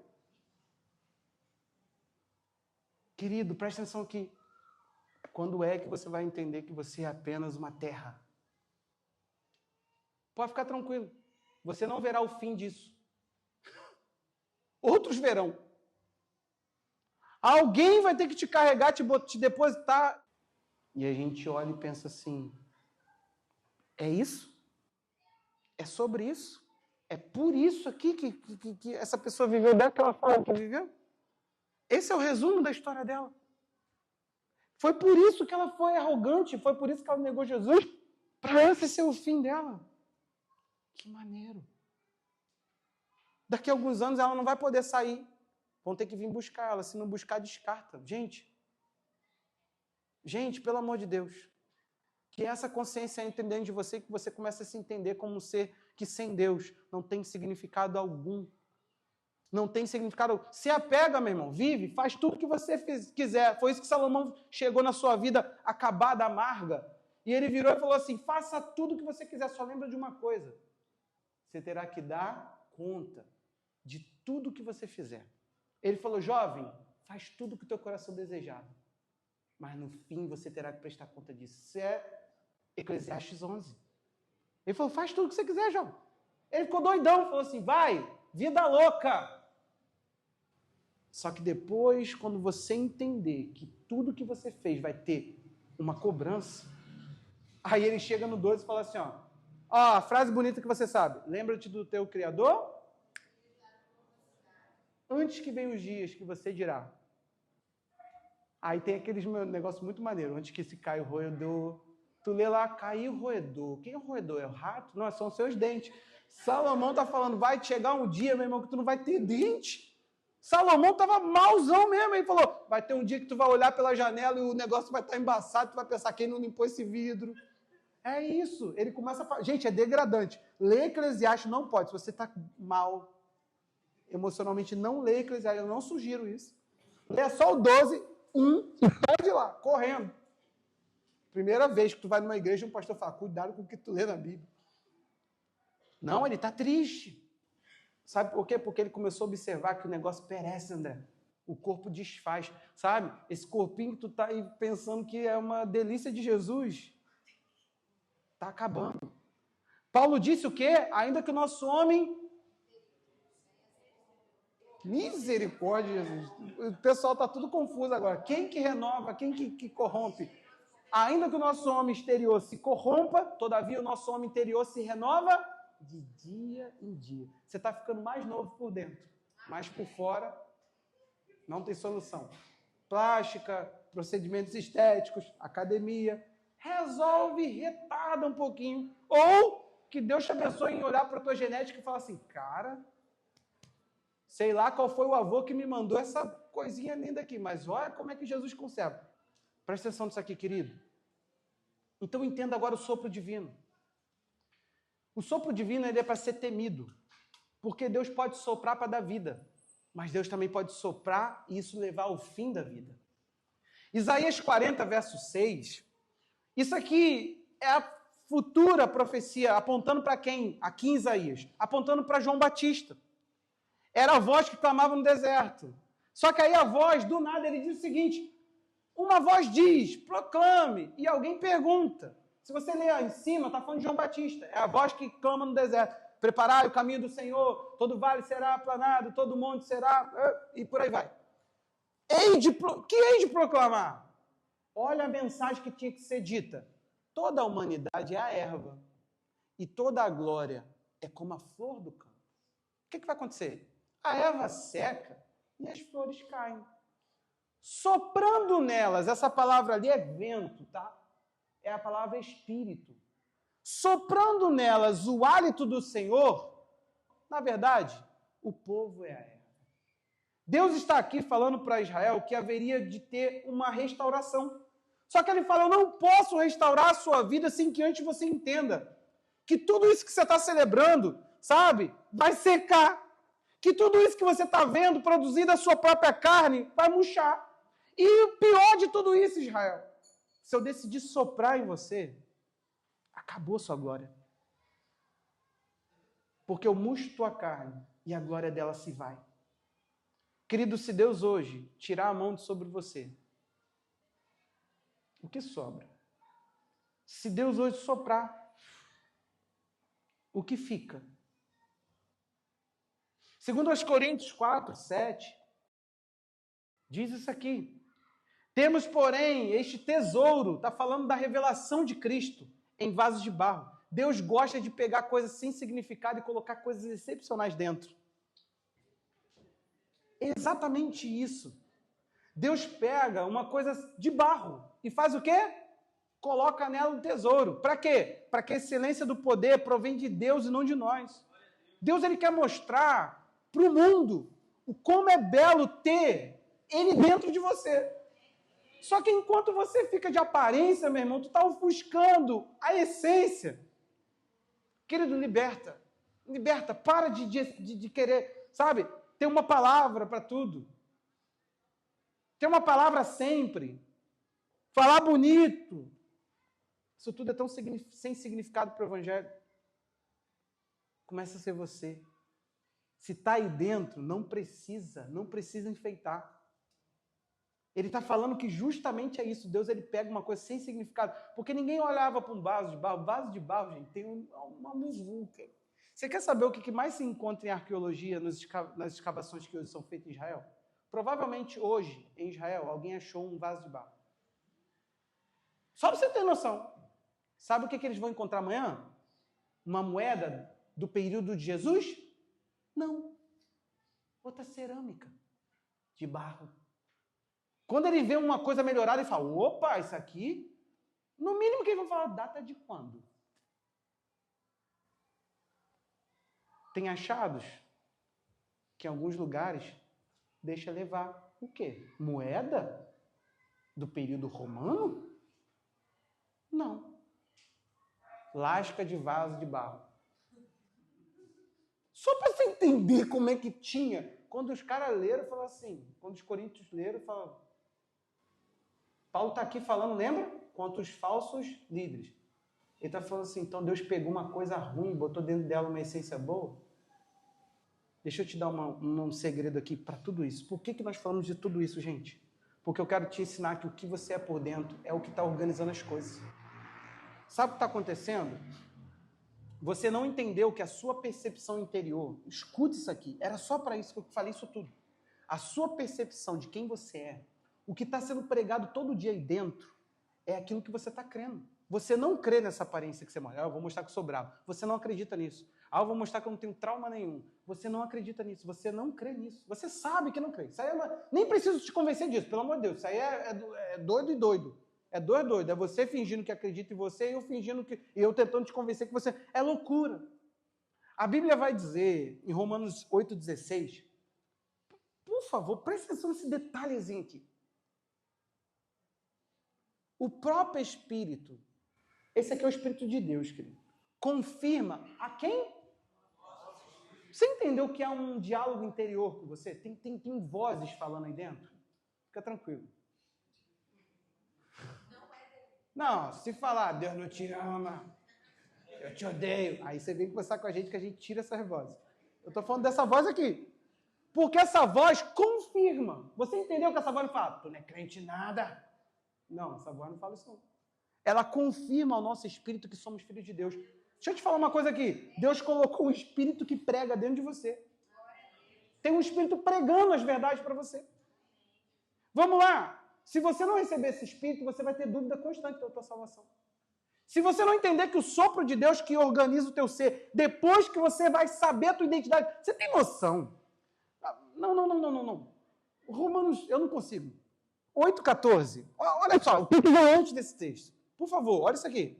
Querido, presta atenção aqui. Quando é que você vai entender que você é apenas uma terra? Pode ficar tranquilo. Você não verá o fim disso. Outros verão. Alguém vai ter que te carregar, te depositar. E a gente olha e pensa assim, é isso? É sobre isso? É por isso aqui que essa pessoa viveu daquela forma que viveu? Esse é o resumo da história dela. Foi por isso que ela foi arrogante, foi por isso que ela negou Jesus, para esse ser o fim dela. Que maneiro. Daqui a alguns anos ela não vai poder sair. Vão ter que vir buscar ela. Se não buscar, descarta. Gente, Gente, pelo amor de Deus, que essa consciência entre dentro de você, que você comece a se entender como um ser que sem Deus não tem significado algum. Não tem significado. Se apega, meu irmão, vive, faz tudo que você quiser. Foi isso que Salomão chegou na sua vida acabada, amarga. E ele virou e falou assim, faça tudo que você quiser, só lembra de uma coisa. Você terá que dar conta de tudo que você fizer. Ele falou, jovem, faz tudo que o teu coração desejar. Mas no fim você terá que prestar conta disso. Isso é Eclesiastes 11. Ele falou, faz tudo que você quiser, jovem. Ele ficou doidão, falou assim, vai, vida louca. Só que depois, quando você entender que tudo que você fez vai ter uma cobrança, aí ele chega no 12 e fala assim, ó, a frase bonita que você sabe, lembra-te do teu Criador, antes que venham os dias que você dirá. Aí tem aqueles negócios muito maneiros, antes que se caia o roedor, tu lê lá, caiu o roedor. Quem é o roedor? É o rato? Não, são os seus dentes. Salomão está falando, vai chegar um dia, meu irmão, que tu não vai ter dente. Salomão estava malzão mesmo, ele falou, vai ter um dia que tu vai olhar pela janela e o negócio vai estar embaçado, tu vai pensar, quem não limpou esse vidro? É isso, ele começa a falar, gente, é degradante. Ler Eclesiastes não pode, se você está mal emocionalmente, não lê Eclesiastes, eu não sugiro isso. Lê só o 12, e pode ir lá, correndo. Primeira vez que tu vai numa igreja, um pastor fala, cuidado com o que tu lê na Bíblia. Não, ele está triste. Sabe por quê? Porque ele começou a observar que o negócio perece, André. O corpo desfaz. Sabe? Esse corpinho que tu está aí pensando que é uma delícia de Jesus, está acabando. Paulo disse o quê? Ainda que o nosso homem... Misericórdia, Jesus. O pessoal está tudo confuso agora. Quem que renova? Quem que corrompe? Ainda que o nosso homem exterior se corrompa, todavia o nosso homem interior se renova de dia em dia. Você está ficando mais novo por dentro, mas por fora não tem solução. Plástica, procedimentos estéticos, academia, resolve, retarda um pouquinho. Ou que Deus te abençoe em olhar para a tua genética e falar assim, cara, sei lá qual foi o avô que me mandou essa coisinha linda aqui, mas olha como é que Jesus conserva. Presta atenção nisso aqui, querido. Então entenda agora o sopro divino. O sopro divino ele é para ser temido, porque Deus pode soprar para dar vida, mas Deus também pode soprar e isso levar ao fim da vida. Isaías 40, verso 6, isso aqui é a futura profecia, apontando para quem? Aqui em Isaías, apontando para João Batista. Era a voz que clamava no deserto. Só que aí a voz, do nada, ele diz o seguinte, uma voz diz, proclame, e alguém pergunta. Se você ler aí em cima, está falando de João Batista. É a voz que clama no deserto. Preparai o caminho do Senhor, todo vale será aplanado, todo monte será... E por aí vai. Que hei de proclamar? Olha a mensagem que tinha que ser dita. Toda a humanidade é a erva. E toda a glória é como a flor do campo. O que vai acontecer? A erva seca e as flores caem. Soprando nelas, essa palavra ali é vento, tá? É a palavra espírito. Soprando nelas o hálito do Senhor, na verdade, o povo é a erva. Deus está aqui falando para Israel que haveria de ter uma restauração. Só que ele fala, eu não posso restaurar a sua vida sem que antes você entenda que tudo isso que você está celebrando, sabe, vai secar. Que tudo isso que você está vendo produzido a sua própria carne vai murchar. E o pior de tudo isso, Israel, se eu decidir soprar em você, acabou sua glória. Porque eu murcho tua carne e a glória dela se vai. Querido, se Deus hoje tirar a mão de sobre você, o que sobra? Se Deus hoje soprar, o que fica? Segundo aos Coríntios 4, 7, diz isso aqui. Temos, porém, este tesouro, está falando da revelação de Cristo, em vasos de barro. Deus gosta de pegar coisas sem significado e colocar coisas excepcionais dentro. É exatamente isso. Deus pega uma coisa de barro e faz o quê? Coloca nela um tesouro. Para quê? Para que a excelência do poder provém de Deus e não de nós. Deus ele quer mostrar para o mundo o como é belo ter Ele dentro de você. Só que enquanto você fica de aparência, meu irmão, tu está ofuscando a essência. Querido, liberta. Liberta, para de querer, sabe, ter uma palavra para tudo. Ter uma palavra sempre. Falar bonito. Isso tudo é tão sem significado para o Evangelho. Começa a ser você. Se está aí dentro, não precisa enfeitar. Ele está falando que justamente é isso. Deus, ele pega uma coisa sem significado. Porque ninguém olhava para um vaso de barro. Vaso de barro, gente, tem uma muvuca. Você quer saber o que mais se encontra em arqueologia nas escavações que hoje são feitas em Israel? Provavelmente hoje, em Israel, alguém achou um vaso de barro. Só para você ter noção. Sabe o que eles vão encontrar amanhã? Uma moeda do período de Jesus? Não. Outra cerâmica de barro. Quando eles veem uma coisa melhorada, eles falam, opa, isso aqui, no mínimo que eles vão falar, data de quando? Tem achados que em alguns lugares deixa levar o quê? Moeda do período romano? Não. Lasca de vaso de barro. Só para você entender como é que tinha. Quando os caras leram, falaram assim, quando os coríntios leram, falaram, Paulo está aqui falando, lembra? Contra os falsos líderes. Ele está falando assim, então Deus pegou uma coisa ruim, botou dentro dela uma essência boa. Deixa eu te dar um segredo aqui para tudo isso. Por que nós falamos de tudo isso, gente? Porque eu quero te ensinar que o que você é por dentro é o que está organizando as coisas. Sabe o que está acontecendo? Você não entendeu que a sua percepção interior, escute isso aqui, era só para isso que eu falei isso tudo. A sua percepção de quem você é, o que está sendo pregado todo dia aí dentro, é aquilo que você está crendo. Você não crê nessa aparência que você mostra. Eu vou mostrar que eu sou bravo. Você não acredita nisso. Eu vou mostrar que eu não tenho trauma nenhum. Você não acredita nisso. Você não crê nisso. Você sabe que não crê. Isso aí nem preciso te convencer disso, pelo amor de Deus. Isso aí é doido e doido. É doido e doido. É você fingindo que acredita em você e eu fingindo que... E eu tentando te convencer que você... É loucura. A Bíblia vai dizer, em Romanos 8,16, por favor, preste atenção nesse detalhezinho aqui. O próprio Espírito, esse aqui é o Espírito de Deus, querido, confirma a quem? Você entendeu que há um diálogo interior com você? Tem vozes falando aí dentro? Fica tranquilo. Não, se falar, Deus não te ama, eu te odeio, aí você vem conversar com a gente que a gente tira essas vozes. Eu estou falando dessa voz aqui. Porque essa voz confirma. Você entendeu que essa voz não fala, tu não é crente em nada? Não, essa voz não fala isso não. Ela confirma ao nosso espírito que somos filhos de Deus. Deixa eu te falar uma coisa aqui. Deus colocou um espírito que prega dentro de você. Tem um espírito pregando as verdades para você. Vamos lá. Se você não receber esse espírito, você vai ter dúvida constante da tua salvação. Se você não entender que o sopro de Deus que organiza o teu ser, depois que você vai saber a tua identidade, você tem noção? Não. Romanos, eu não consigo. 8,14. Olha só, o que vem antes desse texto. Por favor, olha isso aqui.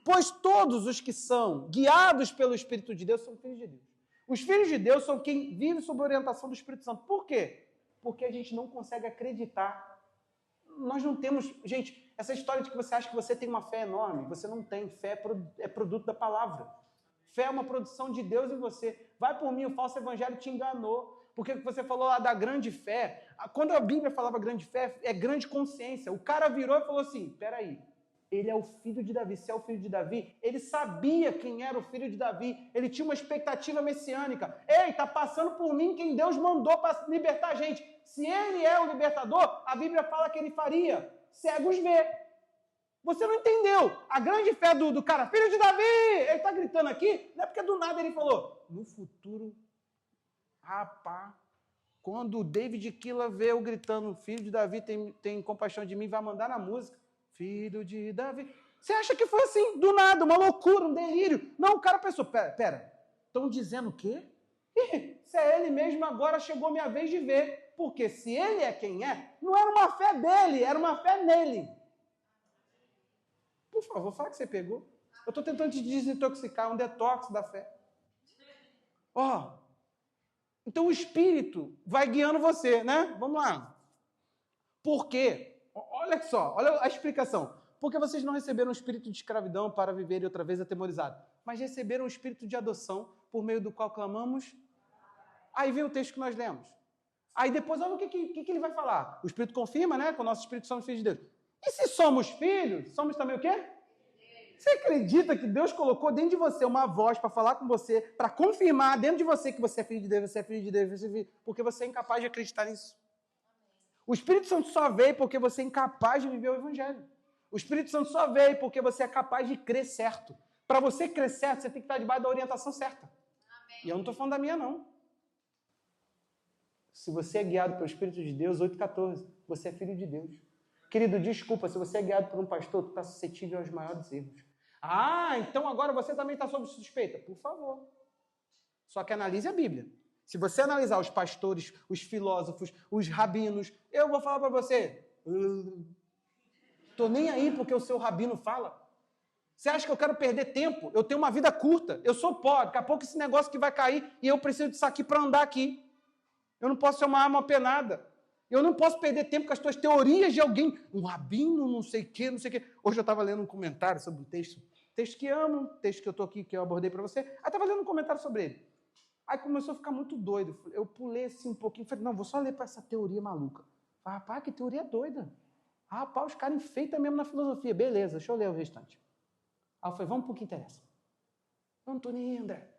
Pois todos os que são guiados pelo Espírito de Deus são filhos de Deus. Os filhos de Deus são quem vive sob a orientação do Espírito Santo. Por quê? Porque a gente não consegue acreditar. Nós não temos... Gente, essa história de que você acha que você tem uma fé enorme, você não tem. Fé é produto da palavra. Fé é uma produção de Deus em você. Vai por mim, o falso evangelho te enganou. Porque você falou lá da grande fé. Quando a Bíblia falava grande fé, é grande consciência. O cara virou e falou assim, peraí, ele é o filho de Davi. Se é o filho de Davi, ele sabia quem era o filho de Davi. Ele tinha uma expectativa messiânica. Ei, está passando por mim quem Deus mandou para libertar a gente. Se ele é o libertador, a Bíblia fala que ele faria cegos ver. Você não entendeu. A grande fé do cara, filho de Davi, ele está gritando aqui, não é porque do nada ele falou, no futuro... Rapaz, quando o David Killa vê eu gritando, filho de Davi tem compaixão de mim, vai mandar na música, filho de Davi. Você acha que foi assim, do nada, uma loucura, um delírio? Não, o cara pensou, pera, estão dizendo o quê? Se é ele mesmo, agora chegou a minha vez de ver. Porque se ele é quem é, não era uma fé dele, era uma fé nele. Por favor, fala que você pegou. Eu estou tentando te desintoxicar, um detox da fé. Então o Espírito vai guiando você, né? Vamos lá. Por quê? Olha só, olha a explicação. Porque vocês não receberam o espírito de escravidão para viverem outra vez atemorizados, mas receberam o espírito de adoção, por meio do qual clamamos. Aí vem o texto que nós lemos. Aí depois, olha o que ele vai falar. O Espírito confirma, né? Que o nosso Espírito somos filhos de Deus. E se somos filhos, somos também o quê? Você acredita que Deus colocou dentro de você uma voz para falar com você, para confirmar dentro de você que você é filho de Deus, você é filho de Deus, você é filho, porque você é incapaz de acreditar nisso. O Espírito Santo só veio porque você é incapaz de viver o Evangelho. O Espírito Santo só veio porque você é capaz de crer certo. Para você crer certo, você tem que estar debaixo da orientação certa. Amém. E eu não estou falando da minha, não. Se você é guiado pelo Espírito de Deus, 8,14, você é filho de Deus. Querido, desculpa, se você é guiado por um pastor, tu está suscetível aos maiores erros. Ah, então agora você também está sob suspeita. Por favor. Só que analise a Bíblia. Se você analisar os pastores, os filósofos, os rabinos, eu vou falar para você, estou nem aí porque o seu rabino fala. Você acha que eu quero perder tempo? Eu tenho uma vida curta, eu sou pobre, daqui a pouco esse negócio que vai cair e eu preciso disso aqui para andar aqui. Eu não posso ser uma arma penada. Eu não posso perder tempo com as tuas teorias de alguém, um rabino, não sei o quê, não sei o quê. Hoje eu estava lendo um comentário sobre um texto que amo, texto que eu estou aqui, que eu abordei para você. Aí estava lendo um comentário sobre ele. Aí começou a ficar muito doido. Eu pulei assim um pouquinho, falei, não, vou só ler para essa teoria maluca. Falei, rapaz, que teoria doida. Rapaz, os caras enfeitam mesmo na filosofia. Beleza, deixa eu ler o restante. Aí eu falei, vamos para o que interessa. Eu não estou nem aí, André.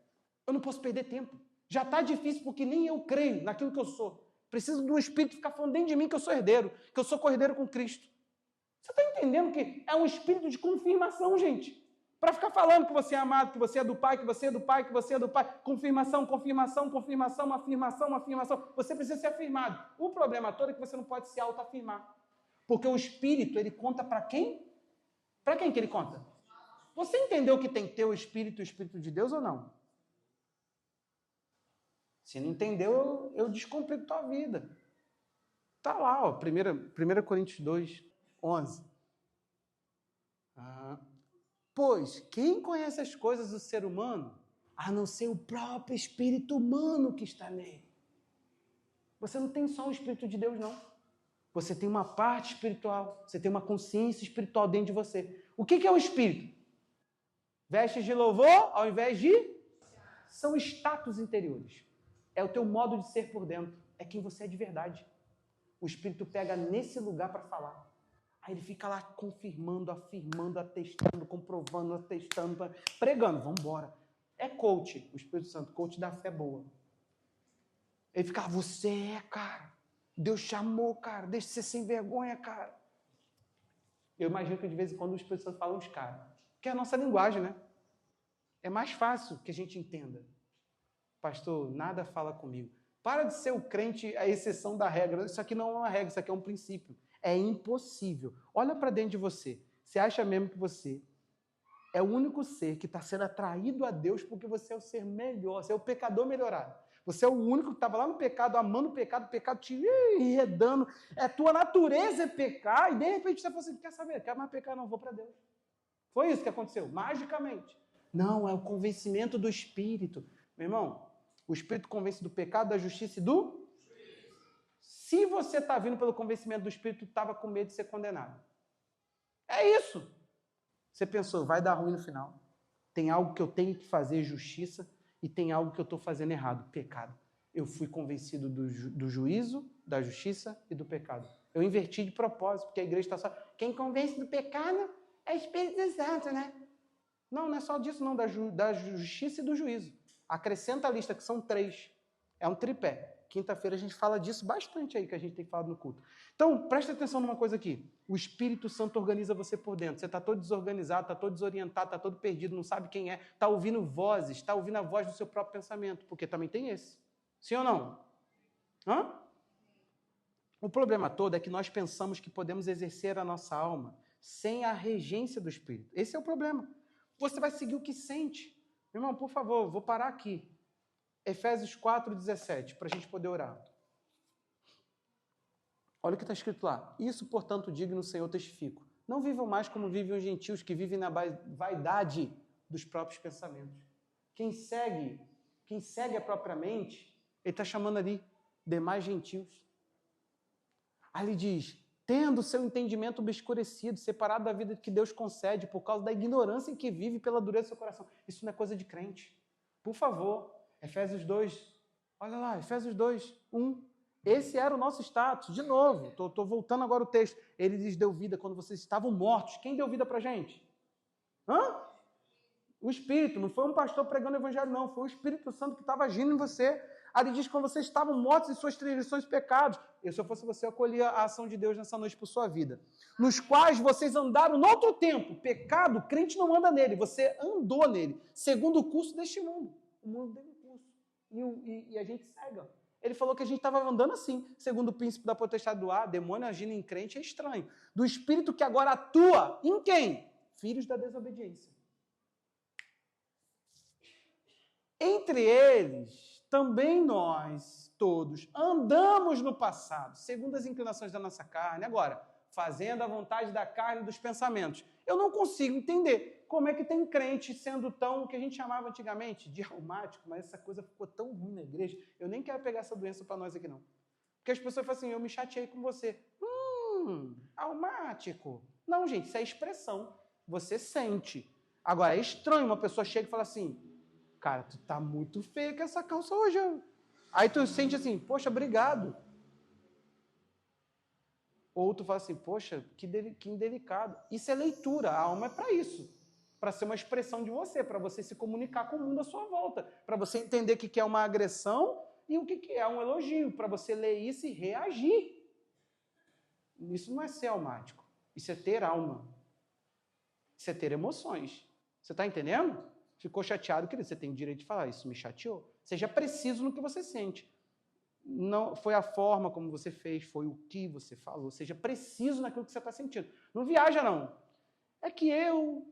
Eu não posso perder tempo. Já está difícil porque nem eu creio naquilo que eu sou. Preciso de um Espírito ficar falando dentro de mim que eu sou herdeiro, que eu sou cordeiro com Cristo. Você está entendendo que é um espírito de confirmação, gente? Para ficar falando que você é amado, que você é do Pai, que você é do Pai, que você é do Pai. Confirmação, confirmação, confirmação, afirmação, afirmação. Você precisa ser afirmado. O problema todo é que você não pode se autoafirmar. Porque o Espírito, ele conta para quem? Para quem que ele conta? Você entendeu que tem que ter o Espírito de Deus ou não? Se não entendeu, eu descomplico tua vida. Está lá, ó, 1 Coríntios 2, 11. Pois, quem conhece as coisas do ser humano, a não ser o próprio espírito humano que está nele? Você não tem só o Espírito de Deus, não. Você tem uma parte espiritual, você tem uma consciência espiritual dentro de você. O que é o Espírito? Vestes de louvor ao invés de... São status interiores. É o teu modo de ser por dentro. É quem você é de verdade. O Espírito pega nesse lugar para falar. Aí ele fica lá confirmando, afirmando, atestando, comprovando, atestando, pregando. Vamos embora. É coach, o Espírito Santo, coach da fé boa. Ele fica, você é, cara. Deus chamou, cara. Deixa de ser sem vergonha, cara. Eu imagino que de vez em quando o Espírito Santo fala uns caras. Que é a nossa linguagem, né? É mais fácil que a gente entenda. Pastor, nada fala comigo. Para de ser o crente a exceção da regra. Isso aqui não é uma regra, isso aqui é um princípio. É impossível. Olha para dentro de você. Você acha mesmo que você é o único ser que está sendo atraído a Deus porque você é o ser melhor, você é o pecador melhorado. Você é o único que estava lá no pecado, amando o pecado te enredando. É tua natureza é pecar e de repente você fala assim, quer saber? Quer mais pecar? Não, vou para Deus. Foi isso que aconteceu, magicamente. Não, é o convencimento do Espírito. Meu irmão, o Espírito convence do pecado, da justiça e do... Se você está vindo pelo convencimento do Espírito, estava com medo de ser condenado. É isso. Você pensou, vai dar ruim no final. Tem algo que eu tenho que fazer, justiça, e tem algo que eu estou fazendo errado, pecado. Eu fui convencido do juízo, da justiça e do pecado. Eu inverti de propósito, porque a igreja está só... Quem convence do pecado é o Espírito Santo, né? Não, não é só disso, não, da justiça e do juízo. Acrescenta a lista, que são 3. É um tripé. Quinta-feira a gente fala disso bastante aí, que a gente tem falado no culto. Então, presta atenção numa coisa aqui. O Espírito Santo organiza você por dentro. Você está todo desorganizado, está todo desorientado, está todo perdido, não sabe quem é, está ouvindo vozes, está ouvindo a voz do seu próprio pensamento, porque também tem esse. Sim ou não? Hã? O problema todo é que nós pensamos que podemos exercer a nossa alma sem a regência do Espírito. Esse é o problema. Você vai seguir o que sente. Meu irmão, por favor, vou parar aqui. Efésios 4:17, para a gente poder orar. Olha o que está escrito lá. Isso, portanto, digo no Senhor, testifico. Não vivam mais como vivem os gentios, que vivem na vaidade dos próprios pensamentos. Quem segue a própria mente, ele está chamando ali demais gentios. Aí ele diz, tendo seu entendimento obscurecido, separado da vida que Deus concede, por causa da ignorância em que vive pela dureza do seu coração. Isso não é coisa de crente. Por favor, Efésios 2, olha lá, Efésios 2, 1. Esse era o nosso status. De novo, estou voltando agora o texto. Ele lhes deu vida quando vocês estavam mortos. Quem deu vida pra gente? O Espírito. Não foi um pastor pregando o evangelho, não. Foi o Espírito Santo que estava agindo em você. Ali diz que quando vocês estavam mortos em suas transgressões e pecados. E se eu fosse você, eu acolhia a ação de Deus nessa noite por sua vida. Nos quais vocês andaram no outro tempo. Pecado, crente não anda nele. Você andou nele. Segundo o curso deste mundo. O mundo tem um curso. E a gente segue. Ele falou que a gente estava andando assim. Segundo o príncipe da potestade do ar, demônio agindo em crente é estranho. Do Espírito que agora atua em quem? Filhos da desobediência. Entre eles, também nós, todos, andamos no passado, segundo as inclinações da nossa carne. Agora, fazendo a vontade da carne e dos pensamentos. Eu não consigo entender como é que tem crente sendo tão, o que a gente chamava antigamente de reumático, mas essa coisa ficou tão ruim na igreja, eu nem quero pegar essa doença para nós aqui não. Porque as pessoas falam assim, eu me chateei com você. Reumático. Não, gente, isso é expressão. Você sente. Agora, é estranho uma pessoa chega e fala assim, cara, tu tá muito feio com essa calça hoje. Aí tu sente assim, poxa, obrigado. Ou tu fala assim, poxa, que indelicado. Isso é leitura, a alma é para isso. Para ser uma expressão de você, para você se comunicar com o mundo à sua volta. Para você entender o que é uma agressão e o que é um elogio. Para você ler isso e reagir. Isso não é ser almático. Isso é ter alma. Isso é ter emoções. Você está entendendo? Ficou chateado, querido, você tem o direito de falar, isso me chateou. Seja preciso no que você sente. Não foi a forma como você fez, foi o que você falou. Seja preciso naquilo que você está sentindo. Não viaja, não. É que eu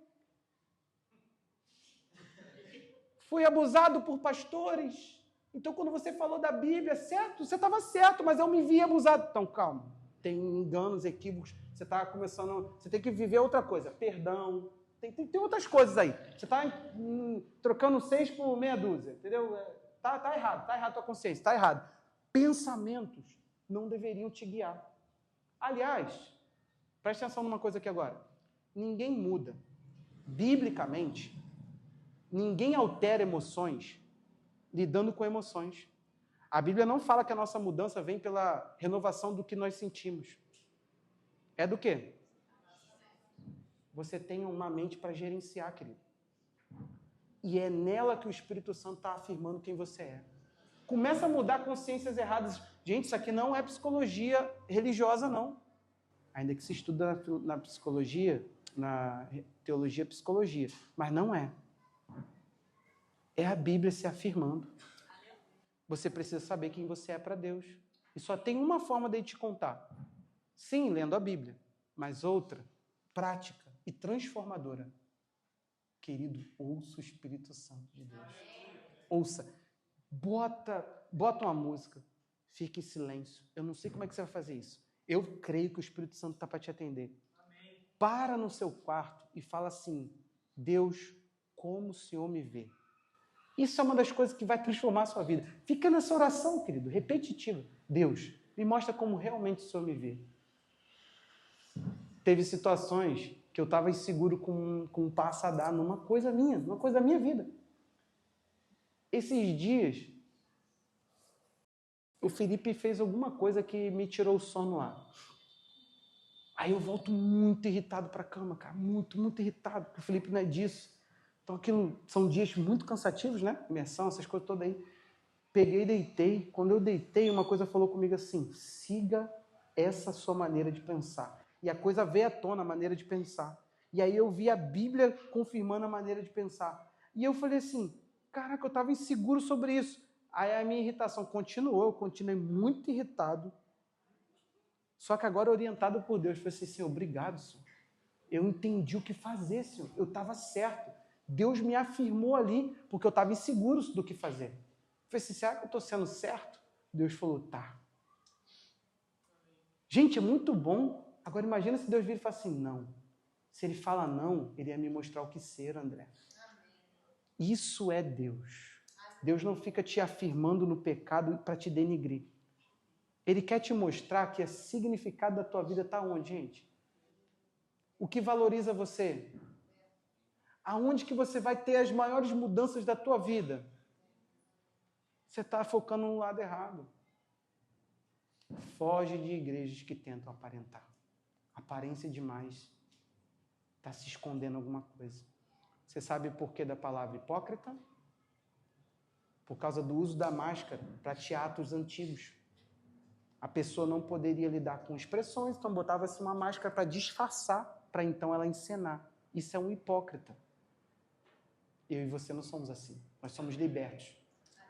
fui abusado por pastores. Então, quando você falou da Bíblia, certo? Você estava certo, mas eu me vi abusado. Então, calma. Tem enganos, equívocos. Você está começando... Você tem que viver outra coisa. Perdão. Tem outras coisas aí. Você está trocando 6 por meia dúzia, entendeu? Tá errado a tua consciência, está errado. Pensamentos não deveriam te guiar. Aliás, preste atenção numa coisa aqui agora. Ninguém muda. Biblicamente, ninguém altera emoções lidando com emoções. A Bíblia não fala que a nossa mudança vem pela renovação do que nós sentimos. É do quê? Você tem uma mente para gerenciar, querido. E é nela que o Espírito Santo está afirmando quem você é. Começa a mudar consciências erradas. Gente, isso aqui não é psicologia religiosa, não. Ainda que se estuda na psicologia, na teologia psicologia. Mas não é. É a Bíblia se afirmando. Você precisa saber quem você é para Deus. E só tem uma forma de te contar. Sim, lendo a Bíblia. Mas outra, prática e transformadora. Querido, ouça o Espírito Santo de Deus. Ouça. Bota uma música. Fique em silêncio. Eu não sei como é que você vai fazer isso. Eu creio que o Espírito Santo está para te atender. Amém. Para no seu quarto e fala assim, Deus, como o Senhor me vê. Isso é uma das coisas que vai transformar a sua vida. Fica nessa oração, querido, repetitiva. Deus, me mostra como realmente o Senhor me vê. Teve situações que eu estava inseguro com um passo a dar numa coisa da minha vida. Esses dias, o Felipe fez alguma coisa que me tirou o sono lá. Aí eu volto muito irritado para a cama, cara, muito irritado, porque o Felipe não é disso. Então aquilo são dias muito cansativos, né? Imersão, essas coisas todas aí. Peguei e deitei. Quando eu deitei, uma coisa falou comigo assim, siga essa sua maneira de pensar. E a coisa veio à tona, a maneira de pensar. E aí eu vi a Bíblia confirmando a maneira de pensar. E eu falei assim, caraca, eu estava inseguro sobre isso. Aí a minha irritação continuou, eu continuei muito irritado. Só que agora orientado por Deus, eu falei assim, Senhor, obrigado, Senhor. Eu entendi o que fazer, Senhor. Eu estava certo. Deus me afirmou ali, porque eu estava inseguro do que fazer. Eu falei assim, será que eu estou sendo certo? Deus falou, tá. Gente, é muito bom. Agora imagina se Deus vir e falar assim, não. Se ele fala não, ele ia me mostrar o que ser, André. Isso é Deus. Deus não fica te afirmando no pecado para te denigrir. Ele quer te mostrar que o significado da tua vida está onde, gente? O que valoriza você? Aonde que você vai ter as maiores mudanças da tua vida? Você está focando no lado errado. Foge de igrejas que tentam aparentar. Aparência demais. Está se escondendo alguma coisa. Você sabe por que da palavra hipócrita? Por causa do uso da máscara para teatros antigos. A pessoa não poderia lidar com expressões, então botava-se uma máscara para disfarçar, para então ela encenar. Isso é um hipócrita. Eu e você não somos assim. Nós somos libertos.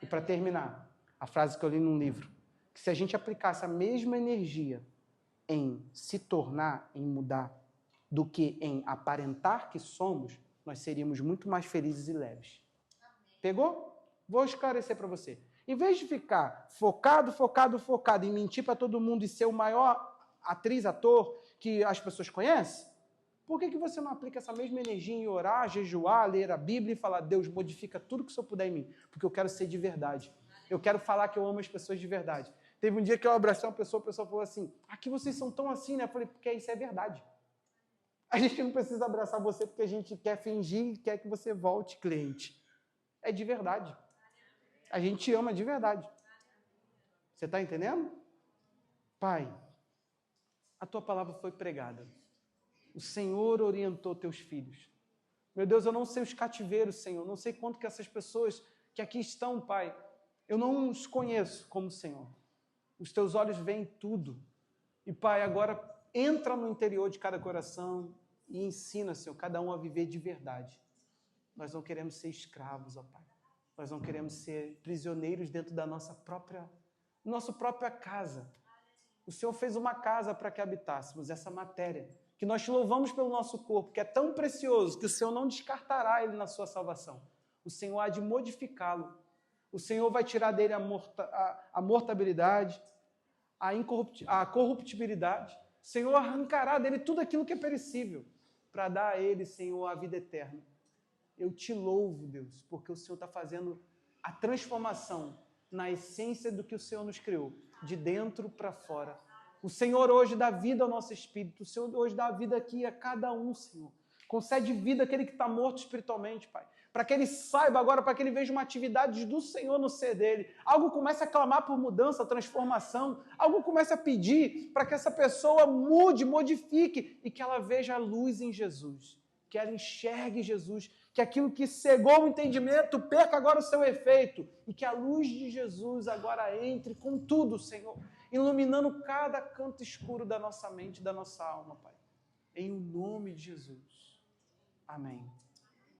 E para terminar, a frase que eu li num livro, que se a gente aplicasse a mesma energia em se tornar, em mudar, do que em aparentar que somos, nós seríamos muito mais felizes e leves. Pegou? Vou esclarecer para você. Em vez de ficar focado em mentir para todo mundo e ser o maior atriz, ator que as pessoas conhecem, por que você não aplica essa mesma energia em orar, jejuar, ler a Bíblia e falar, Deus, modifica tudo que o Senhor puder em mim, porque eu quero ser de verdade. Eu quero falar que eu amo as pessoas de verdade. Teve um dia que eu abracei uma pessoa, a pessoa falou assim, aqui vocês são tão assim, né? Eu falei, porque isso é verdade. A gente não precisa abraçar você porque a gente quer fingir, quer que você volte, cliente. É de verdade. A gente ama de verdade. Você está entendendo? Pai, a tua palavra foi pregada. O Senhor orientou teus filhos. Meu Deus, eu não sei os cativeiros, Senhor. Não sei quanto que essas pessoas que aqui estão, Pai, eu não os conheço como Senhor. Os teus olhos veem tudo. E, Pai, agora entra no interior de cada coração e ensina, Senhor, cada um a viver de verdade. Nós não queremos ser escravos, ó Pai. Nós não queremos ser prisioneiros dentro da nossa própria casa. O Senhor fez uma casa para que habitássemos, essa matéria, que nós te louvamos pelo nosso corpo, que é tão precioso que o Senhor não descartará ele na sua salvação. O Senhor há de modificá-lo. O Senhor vai tirar dele a mortabilidade, a corruptibilidade. O Senhor arrancará dele tudo aquilo que é perecível, para dar a ele, Senhor, a vida eterna. Eu te louvo, Deus, porque o Senhor está fazendo a transformação na essência do que o Senhor nos criou, de dentro para fora. O Senhor hoje dá vida ao nosso espírito, o Senhor hoje dá vida aqui a cada um, Senhor. Concede vida àquele que está morto espiritualmente, Pai. Para que ele saiba agora, para que ele veja uma atividade do Senhor no ser dele. Algo comece a clamar por mudança, transformação. Algo comece a pedir para que essa pessoa mude, modifique e que ela veja a luz em Jesus. Que ela enxergue Jesus. Que aquilo que cegou o entendimento perca agora o seu efeito. E que a luz de Jesus agora entre com tudo, Senhor. Iluminando cada canto escuro da nossa mente, da nossa alma, Pai. Em o nome de Jesus. Amém.